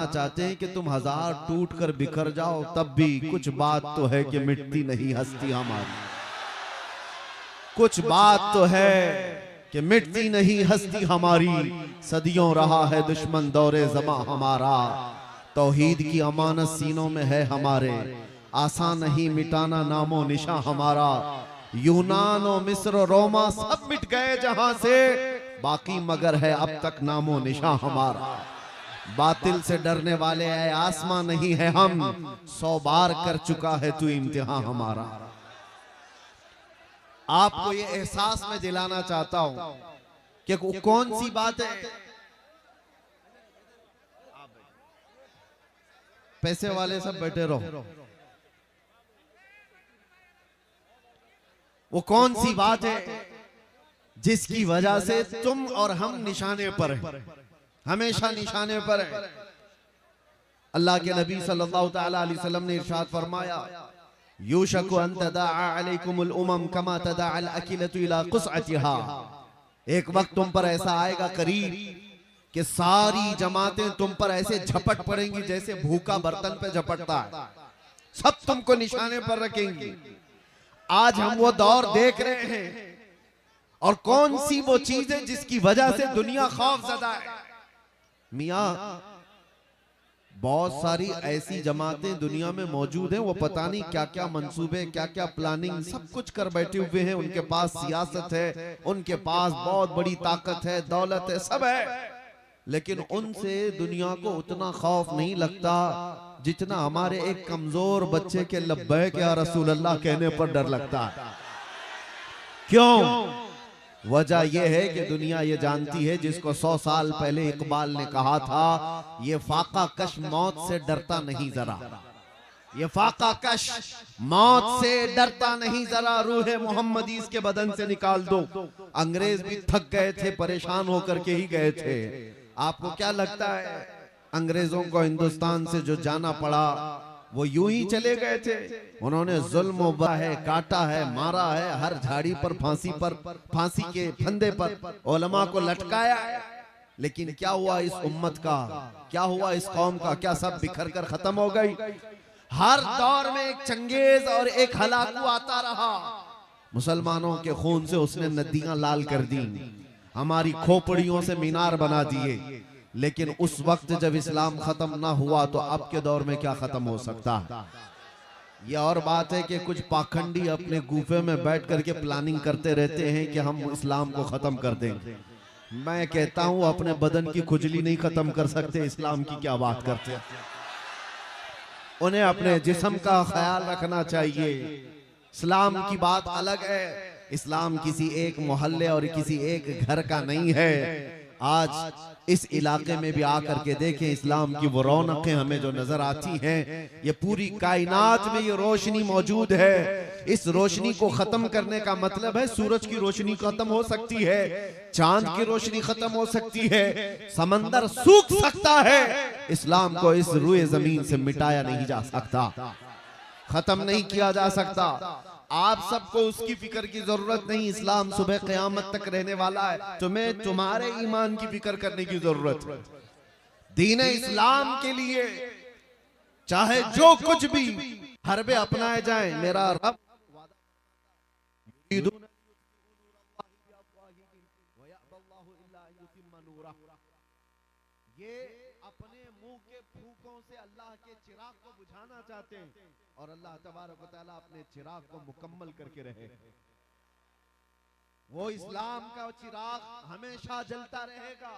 चाहते हैं कि तुम हजार टूट कर बिखर जाओ, तब भी कुछ बात तो है कि मिटती नहीं हस्ती हमारी। कुछ बात तो है कि मिटती नहीं हस्ती हमारी। सदियों रहा है दुश्मन दौरे ज़मा हमारा, तौहीद की अमानत सीनों में है हमारे। आसान नहीं मिटाना नामो निशा हमारा। यूनान और मिस्र और रोमा सब मिट गए जहां से, बाकी मगर है अब तक नामो निशा हमारा। बातिल से डरने वाले है आसमां नहीं है हम, 100 बार कर चुका है तू इम्तिहान हमारा। आपको ये एहसास में दिलाना चाहता हूं कि कौन सी बात है। पैसे वाले सब बैठे रहो। वो कौन सी बात है जिसकी वजह से तुम और हम निशाने पर हैं, हमेशा निशाने पर है। अल्लाह के नबी सल्लल्लाहु तआला अलैहि वसल्लम ने इरशाद फरमाया, यूशकु अन तदाअ अलैकुमुल उमम कमा तदाअल अकिलतु इला कुसअतिहा। एक वक्त तुम पर ऐसा आएगा करीब कि सारी जमातें तुम पर ऐसे झपट पड़ेंगी जैसे भूखा बर्तन पे झपटता है, सब तुमको निशाने पर रखेंगी। आज हम वो दौर देख रहे हैं। और कौन सी वो चीज है जिसकी वजह से दुनिया खौफज़दा है। मियां, बहुत सारी ऐसी जमातें दुनिया में मौजूद हैं, वो पता नहीं क्या क्या मंसूबे, क्या क्या प्लानिंग सब कुछ कर बैठे हुए हैं। उनके पास सियासत है, उनके पास बहुत बड़ी ताकत है, दौलत है, सब है, लेकिन उनसे दुनिया को उतना खौफ नहीं लगता जितना हमारे एक कमजोर बच्चे के लब्बैक या रसूल अल्लाह कहने पर डर लगता है। क्यों? वजह यह है कि दुनिया ये जानती है, जिसको 100 साल पहले इकबाल ने कहा था, ये फाका कश मौत से डरता नहीं जरा, ये फाका कश मौत से डरता नहीं जरा, रूह मोहम्मदी इसके बदन से निकाल दो। अंग्रेज भी थक गए थे, परेशान होकर के ही गए थे। आपको क्या लगता है अंग्रेजों को हिंदुस्तान से जो जाना पड़ा वो यूं ही चले गए थे? उन्होंने जुल्म है, काटा है, मारा है, हर झाड़ी पर फांसी के फंदे पर उलमा को लटकाया। लेकिन क्या हुआ इस उम्मत का, क्या हुआ इस कौम का? क्या सब बिखर कर खत्म हो गई? हर दौर में एक चंगेज और एक हलाकू आता रहा। मुसलमानों के खून से उसने नदियां लाल कर दी, हमारी खोपड़ियों से मीनार बना दिए। लेकिन उस वक्त जब इस्लाम खत्म ना हुआ तो अब के दौर में क्या खत्म हो सकता है? ये और बात है कि कुछ पाखंडी अपने गुफे में बैठ करके प्लानिंग करते रहते हैं कि हम इस्लाम को खत्म कर देंगे। मैं कहता हूं अपने बदन की खुजली नहीं खत्म कर सकते, इस्लाम की क्या बात करते हैं। उन्हें अपने जिस्म का ख्याल रखना चाहिए। इस्लाम की बात अलग है। इस्लाम किसी एक मोहल्ले और किसी एक घर का नहीं है। आज इस इलाके में भी आकर के देखें, इस्लाम की वो रौनकें हमें जो नजर आती हैं, ये पूरी कायनात में ये रोशनी मौजूद है। इस रोशनी को खत्म करने का मतलब है सूरज की रोशनी खत्म हो सकती है, चांद की रोशनी खत्म हो सकती है, समंदर सूख सकता है। इस्लाम को इस रूए जमीन से मिटाया नहीं जा सकता, खत्म नहीं किया जा सकता। आप सबको उसकी फिक्र की जरूरत नहीं। इस्लाम सुबह क़यामत तक रहने वाला है। तुम्हें तुम्हारे ईमान की फिक्र करने की जरूरत है। दीन इस्लाम के लिए चाहे जो कुछ भी हरबे अपनाए जाएं, मेरा रब ये अपने मुंह के फूकों से अल्लाह के चिराग को बुझाना चाहते हैं, और अल्लाह तबारक व तआला अपने चिराग को मुकम्मल करके रहे। वो इस्लाम का चिराग हमेशा जलता रहेगा।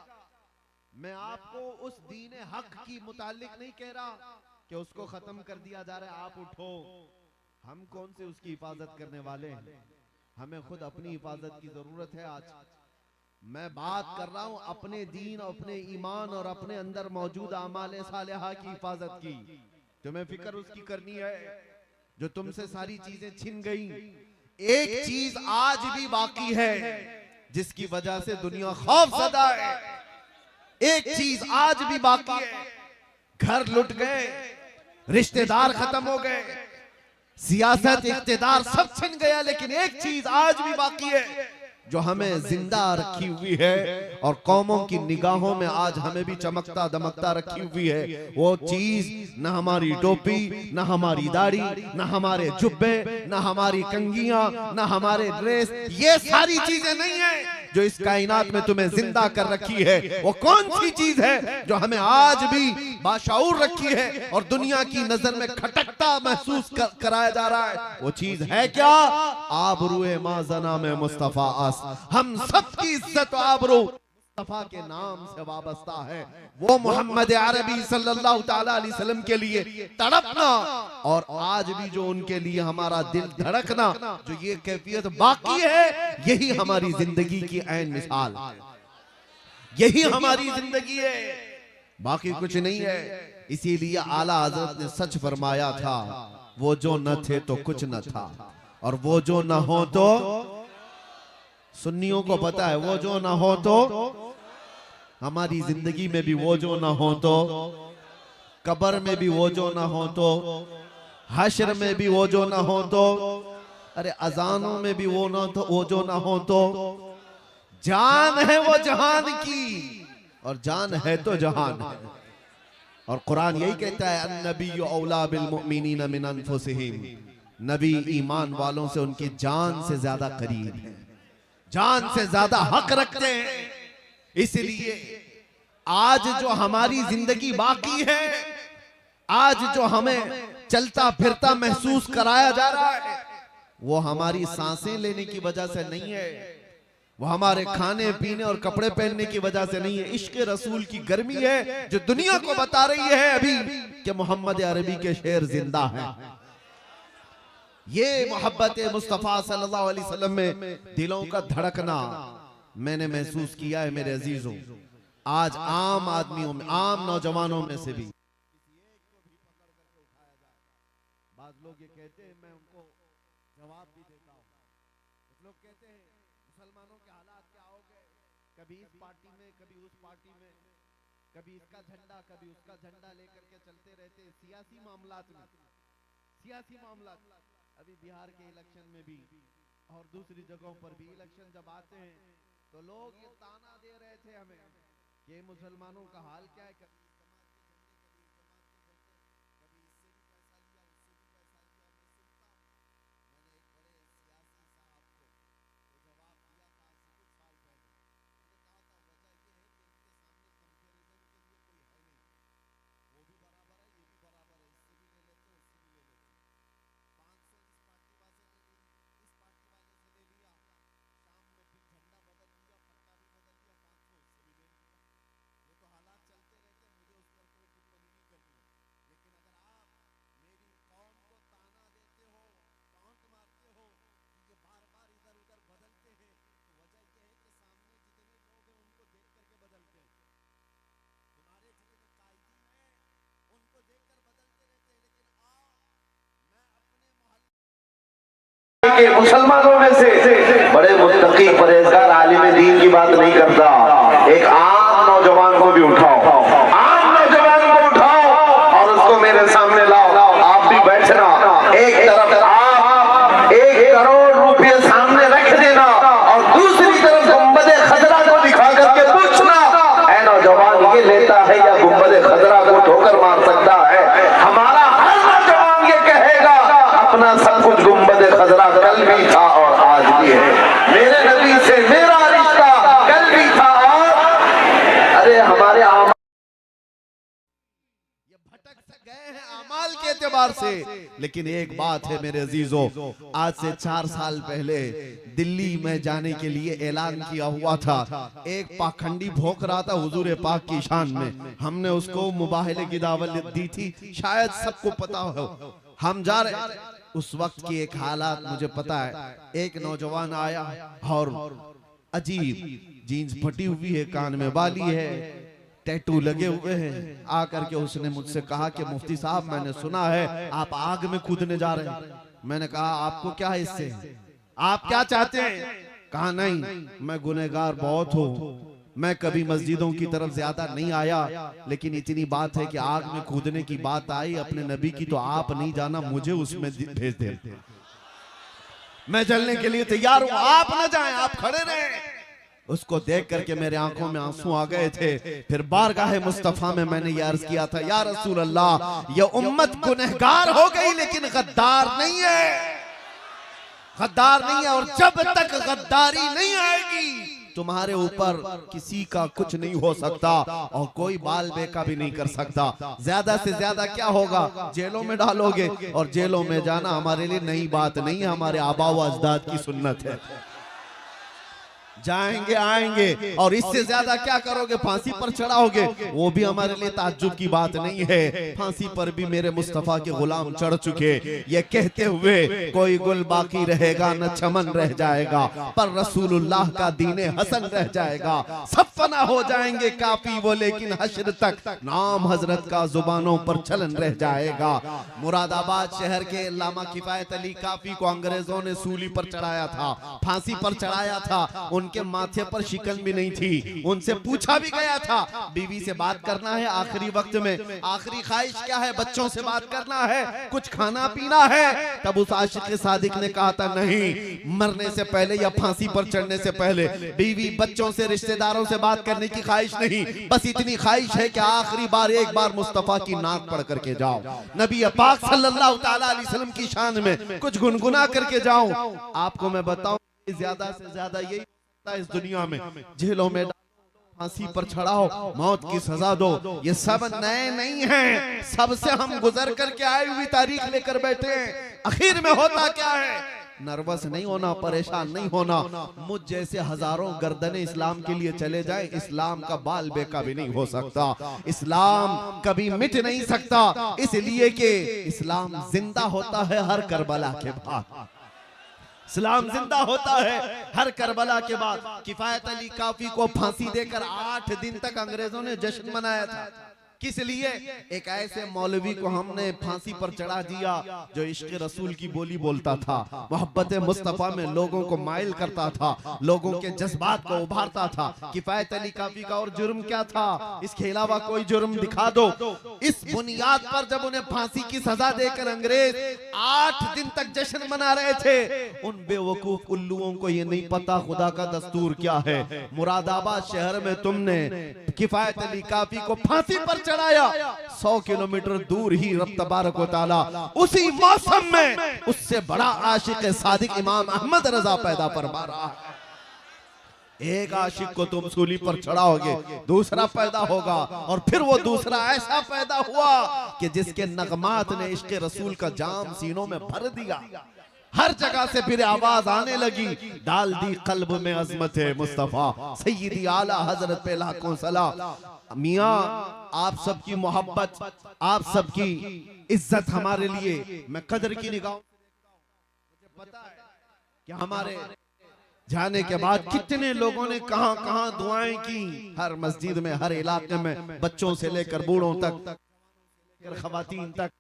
मैं आपको उस दीन हक की मुतालिक नहीं कह रहा कि उसको खत्म कर दिया जा रहा है। आप उठो, हम कौन से उसकी हिफाजत करने वाले हैं? हमें खुद अपनी हिफाजत की जरूरत है। आज मैं बात कर रहा हूं अपने दीन, अपने ईमान और अपने अंदर मौजूद आमाल सालिहा की हिफाजत की। तुम्हें फिक्र उसकी करनी है जो तुमसे सारी चीजें छिन गई। एक चीज आज भी बाकी है जिसकी वजह से दुनिया खौफज़दा है। एक चीज आज भी बाकी है। घर लुट गए, रिश्तेदार खत्म हो गए, सियासत, इख्तिदार सब छिन गया, लेकिन एक चीज आज भी बाकी है। जो हमें जिंदा रखी हुई है और कौमों की निगाहों में आज हमें भी चमकता दमकता रखी हुई है, वो चीज न हमारी टोपी, न हमारी दाढ़ी, न हमारे जुब्बे, न हमारी कंघियां, न हमारे ड्रेस, ये सारी चीजें नहीं है जो इस कायनात में तुम्हें जिंदा कर रखी है। वो कौन सी चीज है जो हमें आज भी बाशऊर रखी है और दुनिया की नजर में खटकता महसूस कराया जा रहा है? वो चीज है क्या? आबरूए माजना में मुस्तफा अस, हम सबकी इज्जत आबरू मुस्तफा के नाम से वाबस्ता है। वो मोहम्मद अरबी सल्लल्लाहु ताला अलैहि वसल्लम के लिए तड़पना और आज भी जो उनके लिए हमारा दिल धड़कना, जो ये कैफियत बाकी है, यही हमारी जिंदगी की ऐन मिसाल, यही हमारी जिंदगी है, बाकी कुछ नहीं है। इसीलिए आला हजरत ने सच फरमाया था, वो जो न थे तो कुछ न था, और वो जो न हो तो, सुन्नियों को पता है, वो जो न हो तो, हमारी जिंदगी में भी वो जो ना हो तो, कब्र में भी वो जो ना हो तो, हश्र में भी वो जो ना हो तो, अरे अजानों में भी वो ना तो, वो जो ना हो तो, जान है वो जहान की और जान है तो जहान है। और कुरान यही कहता है, अन्नबिय्यु औला बिल मुमिनीन मिन अनफुसिहिम, नबी ईमान वालों से उनकी जान से ज्यादा करीब है, जान से ज्यादा हक रखते हैं। इसलिए आज जो हमारी जिंदगी बाकी है, आज जो हमें चलता फिरता महसूस कराया जा रहा है, वो हमारी सांसें लेने की वजह से नहीं है, वो हमारे खाने पीने और कपड़े पहनने की वजह से नहीं है। इश्क रसूल की गर्मी है जो दुनिया को बता रही है अभी कि मोहम्मद अरबी के शेर जिंदा हैं। ये मोहब्बत मुस्तफा सल्लल्लाहु अलैहि वसल्लम में दिलों का धड़कना मैंने महसूस किया है मेरे अजीजों। आज आम आदमियों में, आम नौजवानों में से भी बात लोग ये कहते हैं, मैं उनको जवाब भी देता हूँ। कुछ लोग कहते हैं मुसलमानों के हालात क्या हो गए, कभी इस पार्टी में, कभी उस पार्टी में, कभी इसका झंडा, कभी उसका झंडा लेकर के चलते रहते हैं सियासी मामलात में, सियासी मामलात। अभी बिहार के इलेक्शन में भी और दूसरी जगहों पर भी इलेक्शन जब आते हैं तो लोग ये ताना दे रहे थे हमें कि मुसलमानों का हाल क्या है, कभी मुसलमानों में से बड़े मुत्तकी परहेजगार आलिम दीन की बात नहीं करता, एक आम नौजवान को भी उठाओ, आम नौजवान को उठाओ और उसको मेरे सामने लाओ। आप भी बैठना, एक तरफ आप 1 करोड़ रुपये सामने रख देना और दूसरी तरफ गुंबदे खजरा को दिखा करके पूछना, ऐ नौजवान ये लेता है या गुंबदे खजरा को ठोकर मार सकता है? हमारा हर नौजवान ये कहेगा अपना सब कुछ गुंबदे खजरा कल भी था और आज भी है, मेरे नबी से मेरा रिश्ता कल भी था और अरे हमारे ये भटक गए हैं अमाल के एतबार से। लेकिन एक बात है मेरे अजीजों, आज से 4 साल पहले दिल्ली में जाने के लिए ऐलान किया हुआ था। एक पाखंडी भोंक रहा था हुजूर पाक की शान में, हमने उसको मुबाहले की दावत दी थी, शायद सबको पता हो। हम जा रहे, उस वक्त की एक हालात मुझे पता है, एक नौजवान आया और अजीब जीन्स फटी हुई है, कान में बाली है, टैटू लगे हुए हैं। आकर के उसने मुझसे कहा कि मुफ्ती साहब मैंने सुना है आप आग में कूदने जा रहे हैं। मैंने कहा आपको क्या है इससे, आप क्या चाहते हैं? कहा नहीं, मैं गुनहगार बहुत हूँ, मैं कभी मस्जिदों की तरफ ज्यादा नहीं आया, लेकिन इतनी बात है कि आग में कूदने की बात आई अपने नबी की तो आप नहीं जाना, मुझे उसमें भेज दे। मैं जलने के लिए तैयार हूं, आप न जाएं, आप खड़े रहें। उसको देख करके मेरे आंखों में आंसू आ गए थे। फिर बारगाह मुस्तफा में मैंने ये अर्ज किया था, या रसूल अल्लाह, ये उम्मत गुनहगार हो गई लेकिन गद्दार नहीं है, गद्दार नहीं है। और जब तक गद्दारी नहीं आएगी तुम्हारे ऊपर किसी का कुछ नहीं हो सकता और कोई बाल बेका भी नहीं कर सकता। ज्यादा से ज्यादा क्या होगा, जेलों में डालोगे, और जेलों में जाना हमारे लिए नई बात नहीं है, हमारे आबा व अजदाद की सुन्नत है। जाएंगे आएंगे, और इससे ज्यादा क्या करोगे, फांसी पर चढ़ाओगे, वो भी हमारे लिए ताज्जुब की बात नहीं है। फांसी पर भी मेरे मुस्तफा के गुलाम चढ़ चुके, ये कहते हुए कोई गुल बाकी रहेगा न चमन रह जाएगा, पर रसूलुल्लाह का दीने हसन रह जाएगा। सब फना हो जाएंगे काफी वो, लेकिन हश्र तक नाम हजरत का जुबानों पर चलन रह जाएगा। मुरादाबाद शहर के अल्लामा किफायत अली काफी को अंग्रेजों ने सूली पर चढ़ाया था, फांसी पर चढ़ाया था। उनके माथे पर शिकन भी नहीं थी। उनसे पूछा भी गया था, बीवी से बात करना है आखिरी वक्त में, आखिरी ख्वाहिश क्या है, बच्चों से बात करना है, कुछ खाना पीना है। तब उस आशिक सादिक ने कहा था, नहीं, मरने से पहले या फांसी पर चढ़ने से पहले बीवी बच्चों से रिश्तेदारों से बात करने की ख्वाहिश नहीं, बस इतनी ख्वाहिश है कि आखिरी बार एक बार मुस्तफा की नात पढ़ करके जाओ, नबी पाक सल्लल्लाहु ताला अलैहि वसल्लम की शान में कुछ गुनगुना करके जाऊं। आपको मैं बताऊं, ज्यादा से ज्यादा यही इस दुनिया में, जेलों में फांसी पर चढ़ाओ, मौत की सजा दो, ये सब नए नहीं हैं, सबसे हम गुजर करके आए हुई तारीख लेकर बैठे हैं। आखिर में होता क्या है, नर्वस नहीं होना, परेशान नहीं होना। मुझ जैसे हजारों गर्दने इस्लाम के लिए चले जाए, इस्लाम का बाल बेका भी नहीं हो सकता, इस्लाम कभी मिट नहीं सकता, इसलिए कि इस्लाम जिंदा होता है हर करबला के बाद, इस्लाम जिंदा होता है हर करबला के बाद। किफायत अली काफी को फांसी देकर 8 दिन तक अंग्रेजों ने जश्न मनाया था। किस लिए, एक ऐसे मौलवी को हमने फांसी पर चढ़ा दिया जो इश्क रसूल की बोली बोलता था, मोहब्बत मुस्तफा में लोगों को माइल करता था, लोगों के जज्बात को उभारता था। किफायत अली काफी का और जुर्म क्या था, इसके अलावा कोई जुर्म दिखा दो। इस बुनियाद पर जब उन्हें फांसी की सजा देकर अंग्रेज 8 दिन तक जश्न मना रहे थे, उन बेवकूफ उल्लुओं को ये नहीं पता खुदा का दस्तूर क्या है। मुरादाबाद शहर में तुमने किफायत अली काफी को फांसी पर चढ़ाया, 100 किलोमीटर दूर ही रब तबारक व तआला उसी मौसम में उससे बड़ा आशिक सादिक इमाम अहमद रजा पैदा फरमा रहा है। एक आशिक को तुम सूली पर चढ़ाओगे, दूसरा पैदा होगा, और फिर वो दूसरा ऐसा पैदा हुआ कि जिसके नगमात ने इश्क रसूल का जाम सीनों में भर दिया। हर जगह से फिर आवाज आने लगी, डाल दी कल्ब में अजमत है मुस्तफा, सैयदी आला हजरत पे लाखों सलाम। मियाँ, आप सबकी मोहब्बत, आप सबकी इज्जत हमारे लिए, मैं कदर की निगाह, मुझे पता है कि हमारे जाने के बाद कितने लोगों ने कहां कहां दुआएं की, हर मस्जिद में, हर इलाके में, बच्चों से लेकर बूढ़ों तक, खवातीन तक,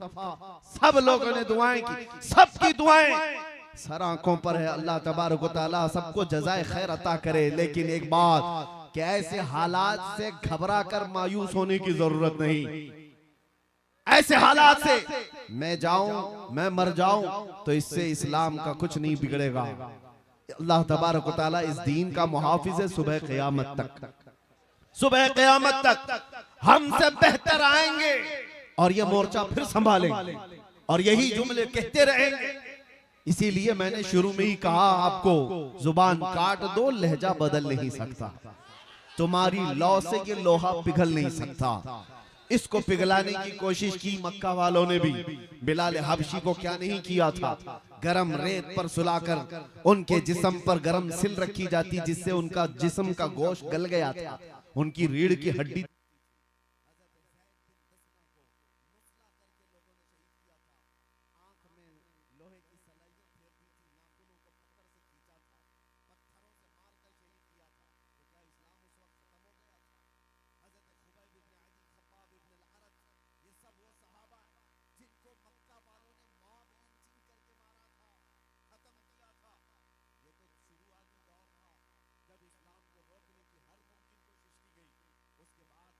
सब लोगों ने दुआएं की, सबकी दुआएं सर आंखों पर है। अल्लाह तबारक व तआला सबको जज़ाए खैर अता करे। लेकिन एक बात, कि ऐसे हालात से घबरा कर मायूस होने की जरूरत नहीं। ऐसे हालात से मैं जाऊं, मैं मर जाऊं, तो इससे इस्लाम का कुछ नहीं बिगड़ेगा। अल्लाह तबारक व तआला इस दीन का मुहाफिज है सुबह क़यामत तक, सुबह क़यामत तक हमसे बेहतर आएंगे और ये मोर्चा फिर संभालेंगे और यही जुमले कहते रहेंगे। इसीलिए मैंने शुरू में ही कहा आपको, जुबान काट दो, लहजा बदल नहीं सकता, तुम्हारी लौ से ये लोहा पिघल नहीं सकता। इसको पिघलाने की कोशिश की मक्का वालों ने भी। बिलाल हबशी को क्या नहीं किया था, गरम रेत पर सुलाकर उनके जिस्म पर गरम सिल रखी जाती, जिससे उनका जिस्म का गोश्त गल गया था, उनकी रीढ़ की हड्डी उसके बाद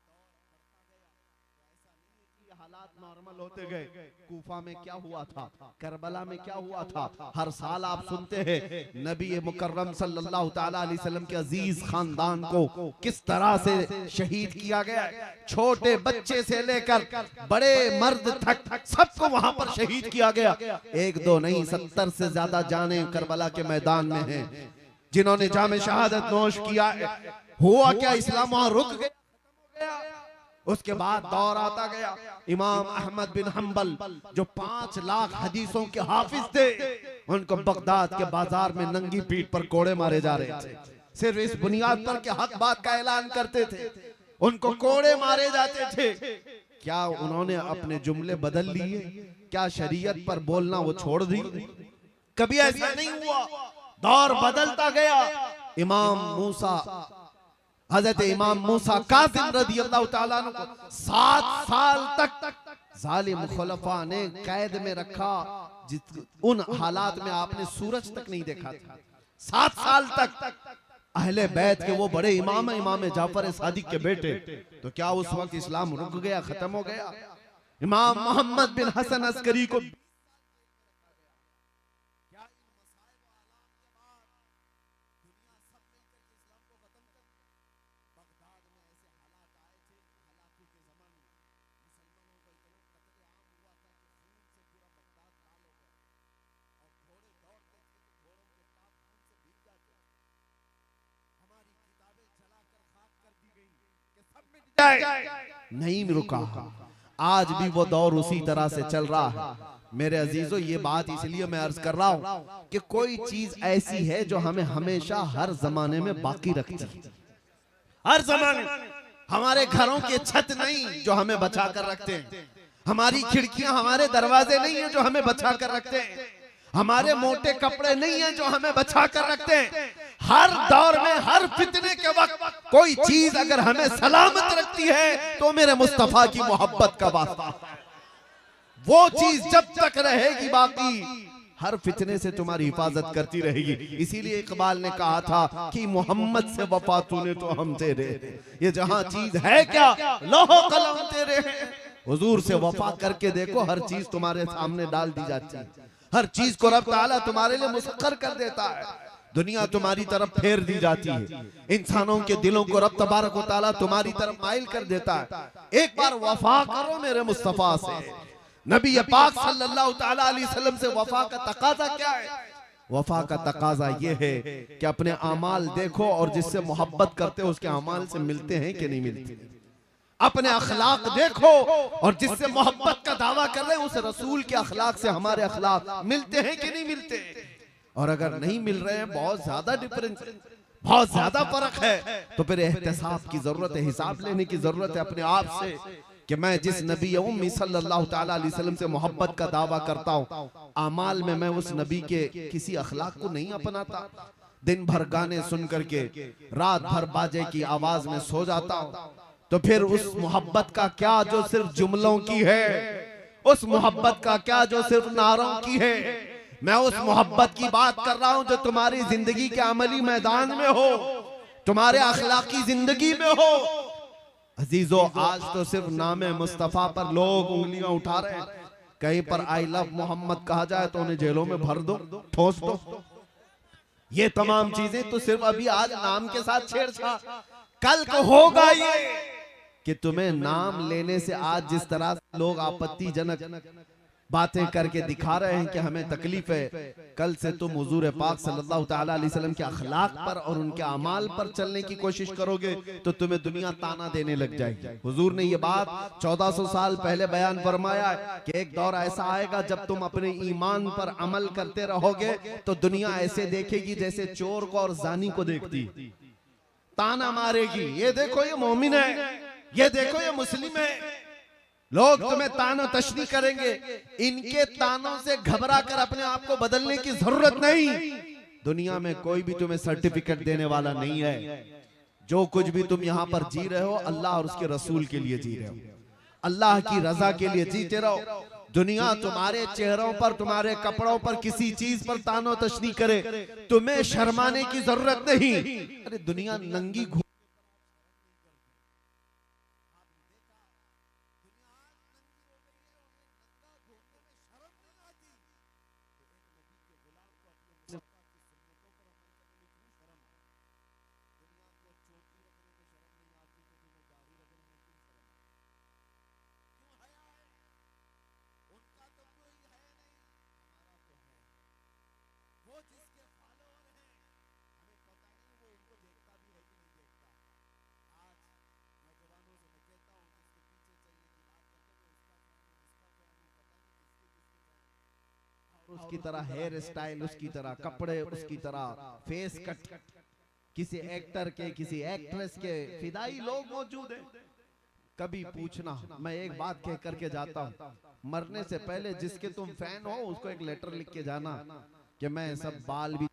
हालात नॉर्मल होते गए। कूफा में क्या हुआ था, करबला में क्या हुआ था, हर साल आप सुनते हैं नबी मुकर्रम सल्लल्लाहु ताला अलैहि वसल्लम के अजीज खानदान को किस तरह से शहीद किया गया। छोटे बच्चे से लेकर बड़े मर्द तक सबको वहां पर शहीद किया गया। एक दो नहीं, 70 से ज्यादा जाने करबला के मैदान में हैं जिन्होंने जामे शहादत नोश किया। हुआ क्या, इस्लाम वहां रुक गया। उसके बाद दौर आता गया इमाम अहमद बिन हंबल जो 5 लाख हदीसों के हाफिज थे, उनको बगदाद के बाजार में नंगी पीठ पर कोड़े मारे जा रहे थे। सिर्फ इस बुनियाद पर कि हक बात का ऐलान करते थे, उनको कोड़े मारे जाते थे। क्या उन्होंने अपने जुमले बदल लिए? क्या शरीयत पर बोलना वो छोड़ दी? कभी ऐसा नहीं हुआ। दौर बदलता गया। हजरत इमाम मूसा कासिम रदियल्लाहु ताला अन्हु को 7 साल तक जालिम खुलफा ने कैद में रखा। उन हालात में आपने सूरज तक नहीं देखा था। 7 साल तक अहले बैत के वो बड़े इमाम जाफर सादिक के बेटे, तो क्या उस वक्त इस्लाम रुक गया, खत्म हो गया? इमाम मोहम्मद बिन हसन अस्करी को नहीं रुका। आज भी वो दौर उसी तरह से चल रहा है। मेरे अजीजों, ये बात इसलिए मैं अर्ज कर रहा हूं कि कोई चीज ऐसी है जो हमें हमेशा हर जमाने में बाकी रखती है। हर जमाने हमारे घरों के छत नहीं जो हमें बचा कर रखते हैं, हमारी खिड़कियां हमारे दरवाजे नहीं है जो हमें बचा कर रखते हैं, हमारे मोटे कपड़े नहीं है जो हमें बचा कर रखते हैं। हर दौर में हर फितने के वक्त कोई चीज अगर हमें सलामत रखती है तो मेरे मुस्तफा की मोहब्बत का वास्ता है। वो चीज जब तक रहेगी बाकी हर फितने से तुम्हारी हिफाजत करती रहेगी। इसीलिए इकबाल ने कहा था कि मोहम्मद से वफा तूने तो हम तेरे, ये जहां चीज है क्या लोहो कलम तेरे हैं। हुजूर से वफा करके देखो, हर चीज तुम्हारे सामने डाल दी जाती है, हर चीज को रब ताला तुम्हारे लिए मुसक्कर कर देता है, दुनिया तुम्हारी तरफ फेर दी जाती है, इंसानों के दिलों को रब तबारक व तआला तुम्हारी तरफ माइल कर देता है। एक बार वफा करो मेरे मुस्तफा से। नबी पाक सल्लल्लाहु ताला अलैहि वसल्लम से वफा का तकाजा क्या है? वफा का तकाजा ये है कि अपने अमाल देखो और जिससे मोहब्बत करते हो उसके अमाल से मिलते हैं कि नहीं मिलते। अपने अखलाक देखो और जिससे मोहब्बत का दावा कर रहे हैं उस रसूल के अखलाक से हमारे अखलाक मिलते हैं कि नहीं मिलते। और अगर नहीं मिल रहे हैं, बहुत ज्यादा डिफरेंस, बहुत ज्यादा फर्क है, तो फिर एहतिसाब की जरूरत है, हिसाब लेने की जरूरत है अपने आप से कि मैं जिस नबी उम्मी सल्लल्लाहु ताला अलैहि वसल्लम से मोहब्बत का दावा करता हूँ, अमाल में मैं उस नबी के किसी अखलाक को नहीं अपनाता। दिन भर गाने सुन करके रात भर बाजे की आवाज में सो जाता हूँ, तो फिर उस मोहब्बत का क्या जो सिर्फ जुमलों की है, उस मोहब्बत का क्या जो सिर्फ नारों की है। मैं उस मोहब्बत की बात कर रहा हूं जो तुम्हारी जिंदगी के अमली मैदान में हो, तुम्हारे अखलाकी जिंदगी में हो। अजीजों, आज तो सिर्फ नामे मुस्तफा पर लोग उंगलियां उठा रहे हैं। कहीं पर आई लव मोहम्मद कहा जाए तो उन्हें जेलों में भर दो, ठोस दो। ये तमाम चीजें तो सिर्फ अभी आज नाम के साथ छेड़छाड़, कल को होगा ये कि तुम्हें नाम लेने से आज जिस तरह लोग आपत्तिजनक बातें करके दिखा रहे हैं कि हमें तकलीफ है, कल से तुम हुजूर पाक सल्लल्लाहु ताला अलैहि वसल्लम के अखलाक पर और उनके अमाल पर चलने की कोशिश करोगे तो तुम्हें दुनिया ताना देने लग जाएगी। हुजूर ने ये बात 1400 साल पहले बयान फरमाया कि एक दौर ऐसा आएगा जब तुम अपने ईमान पर अमल करते रहोगे तो दुनिया ऐसे देखेगी जैसे चोर को और जानी को देखती, ताना मारेगी, ये देखो ये मोमिन है, ये देखो ये मुस्लिम है। लोग तुम्हें तानो तशनी करेंगे, इनके तानों से घबरा कर अपने आप को बदलने की जरूरत नहीं। दुनिया में कोई भी तुम्हें सर्टिफिकेट देने वाला नहीं है। जो कुछ भी तुम यहाँ पर जी रहे हो अल्लाह और उसके रसूल के लिए जी रहे हो, अल्लाह की रजा के लिए जीते रहो। दुनिया तुम्हारे चेहरों पर, तुम्हारे कपड़ों पर, किसी चीज पर तानो तशनी करे, तुम्हें शर्माने की जरूरत नहीं। अरे दुनिया नंगी उसकी तरह हेयर स्टाइल, उसकी तरह कपड़े, उसकी तरह फेस कट, किसी एक्टर के, किसी एक्ट्रेस के फिदाई लोग मौजूद हैं। कभी पूछना, मैं एक बात कह करके जाता हूँ, मरने से पहले जिसके तुम फैन हो उसको एक लेटर लिख के जाना कि मैं सब बाल भी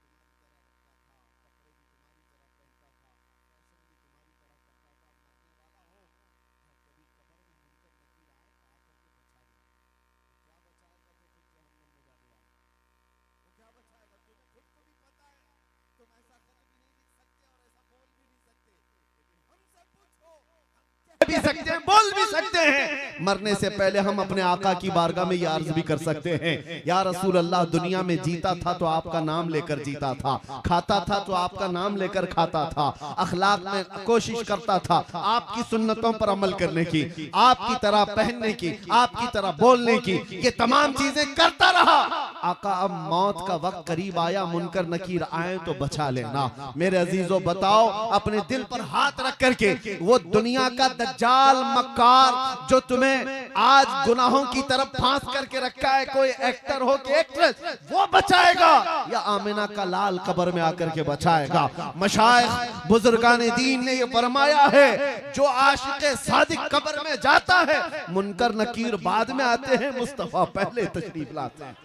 भी सकते हैं, बोल भी सकते हैं। मरने से पहले हम अपने आका की बारगाह में ये अर्ज भी कर सकते हैं, या रसूल अल्लाह, दुनिया में जीता था तो आपका नाम लेकर जीता था, खाता था तो आपका नाम लेकर खाता था, अखलाक में कोशिश करता था आपकी सुन्नतों पर अमल करने की, आपकी तरह पहनने की, आपकी तरह बोलने की, ये तमाम चीजें करता रहा। आका अब मौत का वक्त करीब आया, मुनकर नकीर आए तो बचा लेना। मेरे अजीजों बताओ, अपने दिल पर हाथ रख करके, वो दुनिया का दज्जाल मक्कार जो तुम्हें आज गुनाहों की तरफ फांस करके रखा है, कोई एक्टर हो कि एक्ट्रेस, वो बचाएगा या आमिना का लाल कब्र में आकर के बचाएगा। मशाइख बुजुर्गान दीन ने ये फरमाया है, जो आशिक़े सादिक कब्र में जाता है, मुनकर नकीर बाद में आते हैं, मुस्तफा पहले तशरीफ लाते हैं।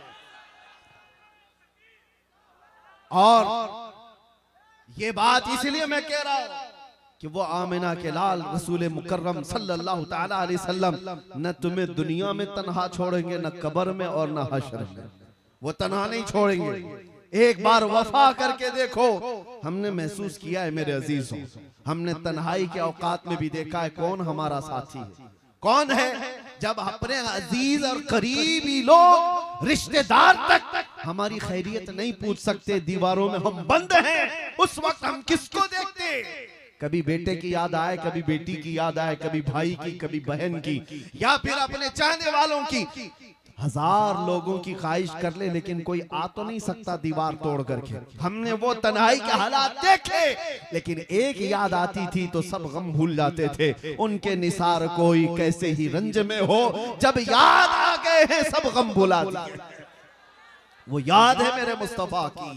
और ये बात इसलिए मैं कह रहा हूं कि वो आमिना के लाल रसूल मुकर्रम सल्लल्लाहु ताला अलैहि वसल्लम न तुम्हें दुनिया में तन्हा छोड़ेंगे, न कब्र में और न हश्र में, वो तन्हा नहीं छोड़ेंगे। एक बार वफा करके देखो, हमने महसूस किया है मेरे अजीजों, हमने तन्हाई के औकात में भी देखा है कौन हमारा साथी है, कौन है। जब अपने अजीज और करीबी लोग, रिश्तेदार तक हमारी खैरियत नहीं पूछ सकते, दीवारों में हम बंद हैं, उस वक्त हम किसको देखते? कभी बेटे की याद आए, कभी बेटी की याद आए, कभी भाई की, कभी बहन की, या फिर अपने चाहने वालों की। हजार लोगों की ख्वाहिश कर ले, लेकिन कोई आ तो नहीं सकता दीवार तोड़ करके। हमने वो तन्हाई के हालात देखे, लेकिन एक याद आती थी तो सब गम भूल जाते थे। उनके निसार कोई कैसे ही रंज में हो, जब याद आ गए हैं सब गम भुला दिए। वो याद है मेरे मुस्तफा की,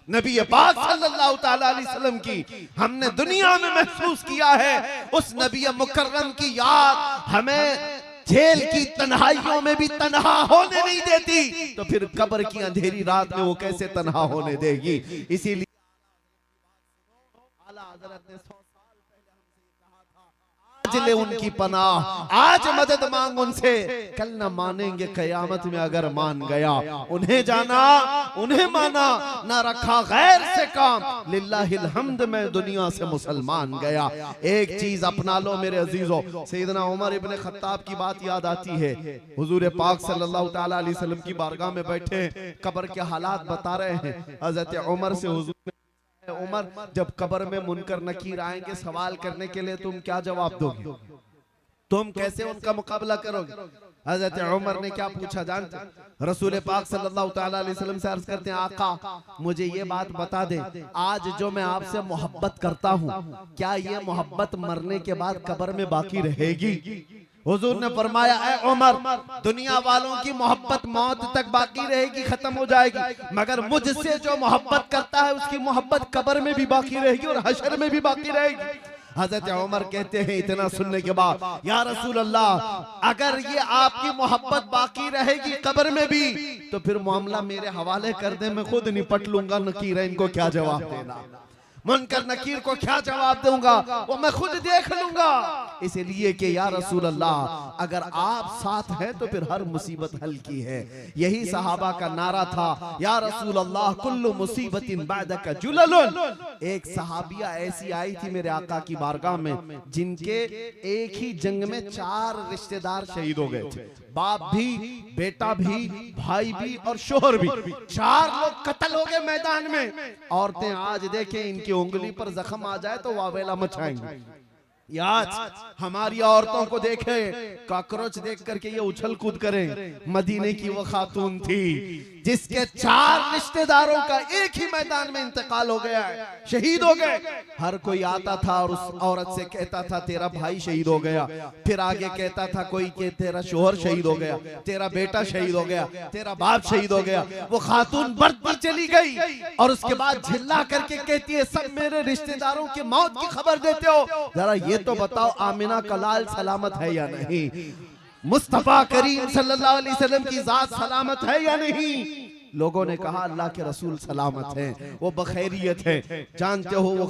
नबी पाक सल्लल्लाहु ताला अलैहि वसल्लम की, हमने दुनिया में महसूस किया है। उस नबी मुकर्रम की याद हमें जेल की तन्हाइयों में भी तन्हा होने नहीं देती, तो फिर कब्र की अंधेरी रात में वो कैसे तन्हा होने देगी। इसीलिए आला हज़रत ने 100 साल पहले हमसे कहा था, आज ले उनकी पनाह, आज मदद मांग उनसे, कल न मानेंगे कयामत में अगर मान गया। उन्हें जाना, उन्हें माना, ना रखा गैर से काम, लिल्लाहिल हम्द में दुनिया से मुसलमान गया। एक चीज अपना लो मेरे अजीजों, सैयदना उमर इब्न खत्ताब की बात याद आती है। हुजूर पाक सल्लल्लाहु ताला अलैहि वसल्लम की बारगाह में बैठे, कब्र के हालात बता रहे हैं। हजरत उमर से हुजूर ने, उमर जब कब्र में मुनकर नकीर आएंगे सवाल करने के लिए, तुम क्या जवाब दोगे? तुम कैसे उनका मुकाबला करोगे? हजरत उमर ने क्या पूछा जानते? रसूल पाक सल्लल्लाहु ताला अलैहि वसल्लम से अर्ज करते हैं, आका मुझे ये बात बता दे, आज जो मैं आपसे मोहब्बत करता हूँ, क्या ये मोहब्बत मरने के बाद कब्र में बाकी रहेगी? हुजूर ने फरमाया, ऐ उमर, दुनिया वालों की मोहब्बत मौत तक बाकी रहेगी, खत्म हो जाएगी, मगर मुझसे जो मोहब्बत करता है उसकी मोहब्बत कब्र में भी बाकी रहेगी और हश्र में भी बाकी रहेगी। हजरत उमर कहते हैं, इतना सुनने के बाद, या रसूल अल्लाह, अगर ये आपकी मोहब्बत बाकी रहेगी कब्र में भी, तो फिर मामला मेरे हवाले कर दे, मैं खुद निपट लूंगा। नकीर इनको क्या जवाब देना, मुनकर नकीर को क्या जवाब दूंगा, वो मैं खुद देख लूंगा। इसलिए कि या रसूल अल्लाह, अगर आप साथ हैं तो फिर हर मुसीबत हल की है। यही सहाबा का नारा था, या रसूल अल्लाह कुल्लु मुसीबतिन बादका जुललुन। एक सहाबिया ऐसी आई थी मेरे आका की बारगाह में, जिनके एक ही जंग में 4 रिश्तेदार शहीद हो गए थे, बाप भी, बेटा भी, भाई भी और शोहर भी। 4 लोग कत्ल हो गए मैदान में। औरतें आज देखें, इनकी उंगली पर जख्म आ जाए तो वावेला मचाएंगे। आज हमारी औरतों को देखे, कॉकरोच देख करके ये उछल कूद करें। मदीने की वो खातून थी, जिसके 4 रिश्तेदारों का एक ही मैदान में इंतकाल हो गया है, शहीद हो गए। हर कोई आता था और उस औरत से कहता था तेरा भाई शहीद हो गया, फिर आगे कहता था कोई कि तेरा शोहर शहीद हो गया, तेरा बेटा शहीद हो गया, तेरा बाप शहीद हो गया। वो खातून बढ़ती चली गई और उसके बाद झिल्ला करके कहती है सब मेरे रिश्तेदारों की मौत की खबर देते हो, जरा ये तो बताओ आमिना का लाल सलामत है या नहीं, मुस्तफा करीम सल्लल्लाहु अलैहि वसल्लम की जात सलामत है या नहीं। लोगों ने कहा अल्लाह के रसूल सलामत हैं, वो बखैरियत है। जानते हो वो